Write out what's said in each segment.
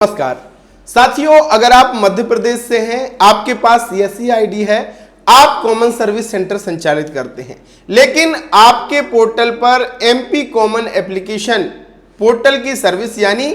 नमस्कार साथियों, अगर आप मध्य प्रदेश से हैं, आपके पास सीएससी आईडी है, आप कॉमन सर्विस सेंटर संचालित करते हैं, लेकिन आपके पोर्टल पर एमपी कॉमन एप्लीकेशन पोर्टल की सर्विस यानी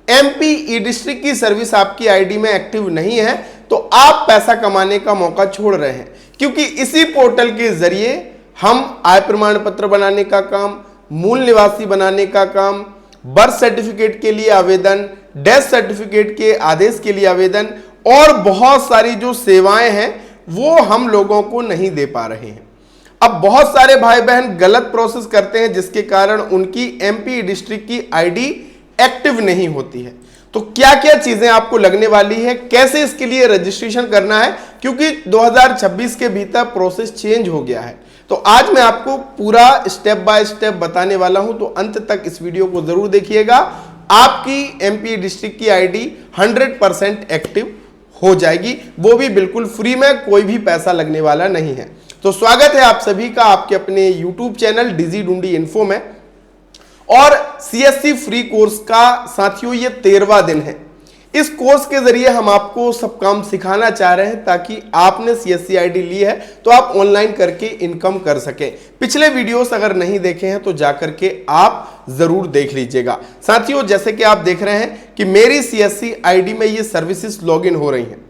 एमपी ई डिस्ट्रिक्ट की सर्विस आपकी आईडी में एक्टिव नहीं है, तो आप पैसा कमाने का मौका छोड़ रहे हैं। क्योंकि इसी पोर्टल के जरिए हम आय प्रमाण पत्र बनाने का काम, मूल निवासी बनाने का काम, बर्थ सर्टिफिकेट के लिए आवेदन, डेथ सर्टिफिकेट के आदेश के लिए आवेदन और बहुत सारी जो सेवाएं हैं वो हम लोगों को नहीं दे पा रहे हैं। अब बहुत सारे भाई बहन गलत प्रोसेस करते हैं जिसके कारण उनकी एमपी डिस्ट्रिक्ट की आईडी एक्टिव नहीं होती है। तो क्या क्या चीजें आपको लगने वाली है, कैसे इसके लिए रजिस्ट्रेशन करना है, क्योंकि 2026 के भीतर प्रोसेस चेंज हो गया है। तो आज मैं आपको पूरा स्टेप बाय स्टेप बताने वाला हूं, तो अंत तक इस वीडियो को जरूर देखिएगा। आपकी एमपी डिस्ट्रिक्ट की आईडी 100% एक्टिव हो जाएगी, वो भी बिल्कुल फ्री में, कोई भी पैसा लगने वाला नहीं है। तो स्वागत है आप सभी का आपके अपने यूट्यूब चैनल डिजी ढूंढी इन्फो में। और सीएससी फ्री कोर्स का साथियों ये 13वां दिन है। इस कोर्स के जरिए हम आपको सब काम सिखाना चाह रहे हैं ताकि आपने सीएससी आईडी ली है तो आप ऑनलाइन करके इनकम कर सकें। पिछले वीडियोस अगर नहीं देखे हैं तो जाकर के आप जरूर देख लीजिएगा। साथियों, जैसे कि आप देख रहे हैं कि मेरी सीएससी आईडी में ये सर्विसेज लॉगिन हो रही हैं।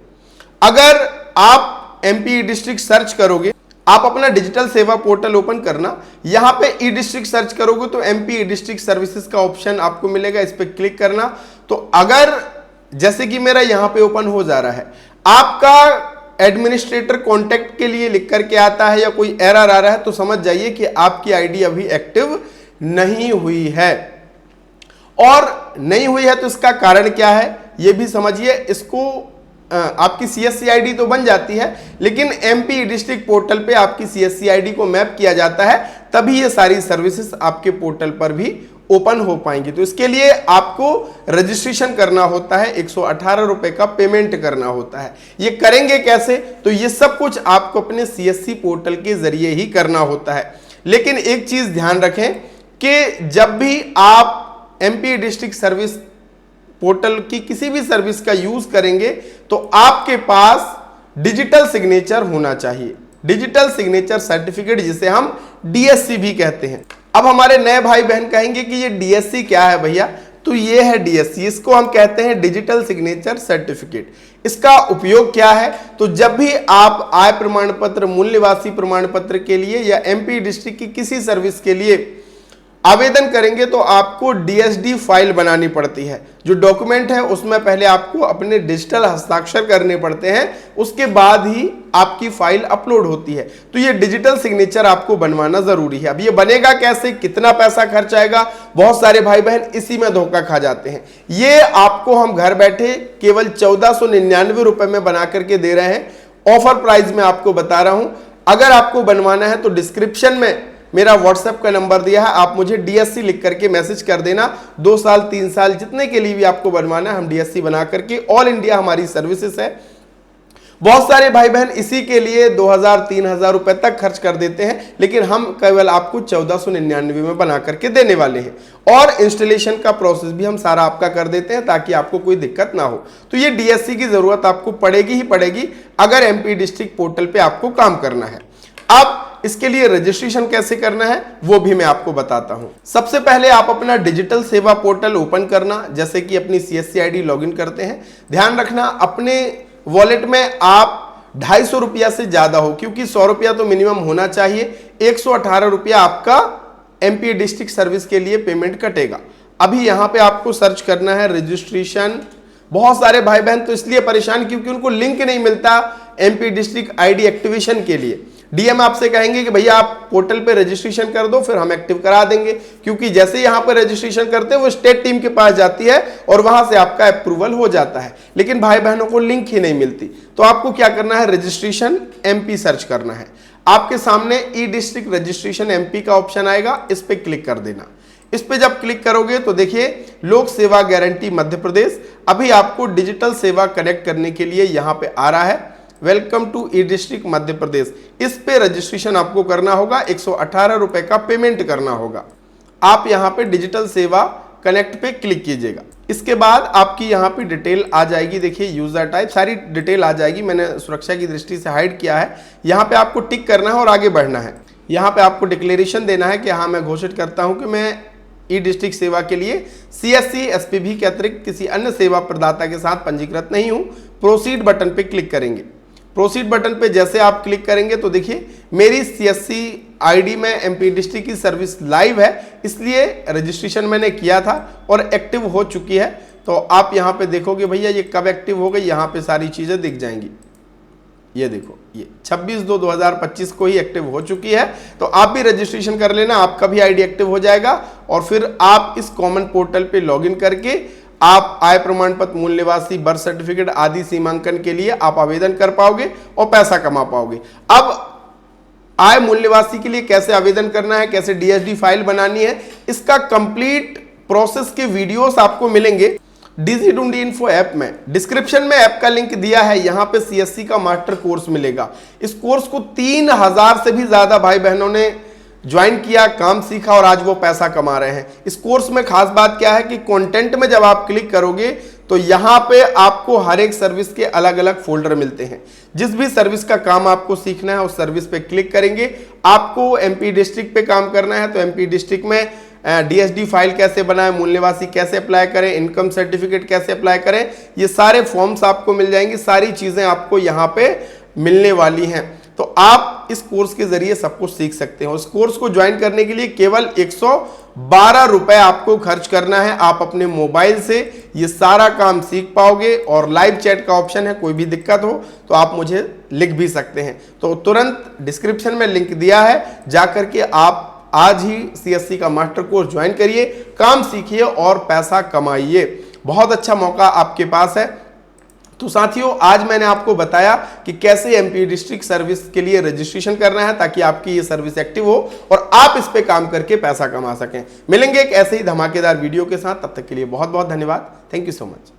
अगर आप एमपी डिस्ट्रिक्ट सर्च करोगे, आप अपना डिजिटल सेवा पोर्टल ओपन करना, यहां पे ई डिस्ट्रिक्ट सर्च करोगे तो एमपी ई डिस्ट्रिक्ट सर्विसेज का ऑप्शन आपको मिलेगा, इस पर क्लिक करना। तो अगर जैसे कि मेरा यहां पे ओपन हो जा रहा है, आपका एडमिनिस्ट्रेटर कांटेक्ट के लिए लिख करके आता है या कोई एरर आ रहा है, तो समझ जाइए कि आपकी आईडी अभी एक्टिव नहीं हुई है। और नहीं हुई है तो इसका कारण क्या है ये भी समझिए। इसको आपकी सीएससी आईडी तो बन जाती है, लेकिन एमपी डिस्ट्रिक्ट पोर्टल पे आपकी सीएससी आईडी को मैप किया जाता है, तभी ये सारी सर्विसेज आपके पोर्टल पर भी ओपन हो पाएंगी। तो इसके लिए आपको रजिस्ट्रेशन करना होता है, 118 रुपए का पेमेंट करना होता है। ये करेंगे कैसे, तो ये सब कुछ आपको अपने सीएससी पोर्टल के जरिए ही करना होता है। लेकिन एक चीज ध्यान रखें कि जब भी आप एमपी डिस्ट्रिक्ट सर्विस पोर्टल की किसी भी सर्विस का यूज करेंगे तो आपके पास डिजिटल सिग्नेचर होना चाहिए, डिजिटल सिग्नेचर सर्टिफिकेट, जिसे हम डीएससी भी कहते हैं। अब हमारे नए भाई बहन कहेंगे कि ये डीएससी क्या है भैया, तो ये है डीएससी, इसको हम कहते हैं डिजिटल सिग्नेचर सर्टिफिकेट। इसका उपयोग क्या है, तो जब भी आप आय प्रमाण पत्र, मूल निवासी प्रमाण पत्र के लिए या एमपी डिस्ट्रिक्ट की किसी सर्विस के लिए आवेदन करेंगे तो आपको डीएसडी फाइल बनानी पड़ती है। जो डॉक्यूमेंट है उसमें पहले आपको अपने डिजिटल हस्ताक्षर करने पड़ते हैं, उसके बाद ही आपकी फाइल अपलोड होती है। तो ये डिजिटल सिग्नेचर आपको बनवाना जरूरी है। अब ये बनेगा कैसे, कितना पैसा खर्च आएगा, बहुत सारे भाई बहन इसी में धोखा खा जाते हैं। ये आपको हम घर बैठे केवल 1499 रुपए में बना करके दे रहे हैं। ऑफर प्राइस में आपको बता रहा हूं। अगर आपको बनवाना है तो डिस्क्रिप्शन में मेरा व्हाट्सएप का नंबर दिया है, आप मुझे डीएससी लिख करके मैसेज कर देना। 2 साल 3 साल जितने के लिए भी आपको बनवाना है, हम डीएससी बना करके, ऑल इंडिया हमारी सर्विसेज है। बहुत सारे भाई बहन इसी के लिए 2000-3000 रुपए तक खर्च कर देते हैं, लेकिन हम केवल आपको 1499 में बना करके देने वाले हैं। और इंस्टॉलेशन का प्रोसेस भी हम सारा आपका कर देते हैं ताकि आपको कोई दिक्कत ना हो। तो ये डीएससी की जरूरत आपको पड़ेगी ही पड़ेगी अगर एमपी डिस्ट्रिक्ट पोर्टल पे आपको काम करना है। अब इसके लिए रजिस्ट्रेशन कैसे करना है वो भी मैं आपको बताता हूं। सबसे पहले आप अपना डिजिटल सेवा पोर्टल ओपन करना, जैसे कि अपनी सीएससी आईडी लॉगिन करते हैं। ध्यान रखना अपने वॉलेट में आप 250 रुपया से ज्यादा हो, क्योंकि 100 रुपया तो मिनिमम होना चाहिए। 118 रुपया आपका एमपी डिस्ट्रिक्ट सर्विस के लिए पेमेंट कटेगा। अभी यहां पे आपको सर्च करना है रजिस्ट्रेशन। बहुत सारे भाई बहन तो इसलिए परेशान क्योंकि उनको लिंक नहीं मिलता एमपी डिस्ट्रिक्ट आईडी एक्टिवेशन के लिए। डीएम आपसे कहेंगे कि भैया आप पोर्टल पे रजिस्ट्रेशन कर दो, फिर हम एक्टिव करा देंगे। क्योंकि जैसे यहां पर रजिस्ट्रेशन करते हैं वो स्टेट टीम के पास जाती है और वहां से आपका अप्रूवल हो जाता है, लेकिन भाई बहनों को लिंक ही नहीं मिलती। तो आपको क्या करना है, रजिस्ट्रेशन एमपी सर्च करना है। आपके सामने ई डिस्ट्रिक्ट रजिस्ट्रेशन एमपी का ऑप्शन आएगा, इस पे क्लिक कर देना। इस पे जब क्लिक करोगे तो देखिए लोक सेवा गारंटी मध्य प्रदेश। अभी आपको डिजिटल सेवा कनेक्ट करने के लिए यहां पे आ रहा है welcome to E district Madhya Pradesh. इस पे रजिस्ट्रेशन आपको करना होगा, 118 रुपए का पेमेंट करना होगा। आप यहां पे डिजिटल सेवा कनेक्ट पे क्लिक कीजिएगा। इसके बाद आपकी यहाँ पे डिटेल आ जाएगी। देखिए यूजर टाइप सारी डिटेल आ जाएगी, मैंने सुरक्षा की दृष्टि से हाइड किया है। यहाँ पे आपको टिक करना है और आगे बढ़ना है। यहाँ पे आपको डिक्लेरेशन देना है कि हाँ मैं घोषित करता हूँ कि मैं ई डिस्ट्रिक्ट सेवा के लिए CSC SPV के अतिरिक्त किसी अन्य सेवा प्रदाता के साथ पंजीकृत नहीं हूँ। प्रोसीड बटन पे क्लिक करेंगे। प्रोसीड बटन पे जैसे आप क्लिक करेंगे तो देखिए मेरी CSC ID में MP डिस्ट्रिक्ट की सर्विस लाइव है, इसलिए रजिस्ट्रेशन मैंने किया था और एक्टिव हो चुकी है। तो आप यहाँ पे देखोगे भैया ये कब एक्टिव हो गई, यहाँ पे सारी चीज़ें दिख जाएंगी। ये देखो ये 26/2/2025 को ही एक्टिव हो चुकी है। तो आप भी रजिस्ट्रेशन कर लेना, आपका भी ID एक्टिव हो जाएगा और फिर आप इस कॉमन पोर्टल पे लॉगिन करके आप आय प्रमाण पत्र, मूल निवासी, बर्थ सर्टिफिकेट आदि सीमांकन के लिए आप आवेदन कर पाओगे और पैसा कमा पाओगे। अब आय मूल निवासी के लिए कैसे आवेदन करना है, कैसे DSD फाइल बनानी है, इसका कंप्लीट प्रोसेस के वीडियोस आपको मिलेंगे डिजिढूंढी इन्फो ऐप में। डिस्क्रिप्शन में ऐप का लिंक दिया है, यहां पे CSC का मास्टर कोर्स मिलेगा। इस कोर्स को 3000 से भी ज्यादा भाई बहनों ने ज्वाइन किया, काम सीखा और आज वो पैसा कमा रहे हैं। इस कोर्स में खास बात क्या है कि कंटेंट में जब आप क्लिक करोगे तो यहां पे आपको हर एक सर्विस के अलग अलग फोल्डर मिलते हैं। जिस भी सर्विस का काम आपको सीखना है उस सर्विस पे क्लिक करेंगे। आपको MP डिस्ट्रिक्ट पे काम करना है तो MP डिस्ट्रिक्ट में DSD फाइल कैसे बनाएं, मूल निवासी कैसे अप्लाई करें, इनकम सर्टिफिकेट कैसे अप्लाई करें, ये सारे फॉर्म्स आपको मिल जाएंगे। सारी चीजें आपको यहाँ पे मिलने वाली हैं। तो आप इस कोर्स के जरिए सब कुछ सीख सकते हो। इस कोर्स को ज्वाइन करने के लिए केवल 112 रुपए आपको खर्च करना है। आप अपने मोबाइल से ये सारा काम सीख पाओगे और लाइव चैट का ऑप्शन है, कोई भी दिक्कत हो तो आप मुझे लिख भी सकते हैं। तो तुरंत डिस्क्रिप्शन में लिंक दिया है, जाकर के आप आज ही CSC का मास्टर कोर्स ज्वाइन करिए, काम सीखिए और पैसा कमाइए। बहुत अच्छा मौका आपके पास है। तो साथियों आज मैंने आपको बताया कि कैसे MP डिस्ट्रिक्ट सर्विस के लिए रजिस्ट्रेशन करना है ताकि आपकी ये सर्विस एक्टिव हो और आप इस पे काम करके पैसा कमा सकें। मिलेंगे एक ऐसे ही धमाकेदार वीडियो के साथ, तब तक के लिए बहुत बहुत धन्यवाद। Thank you so much.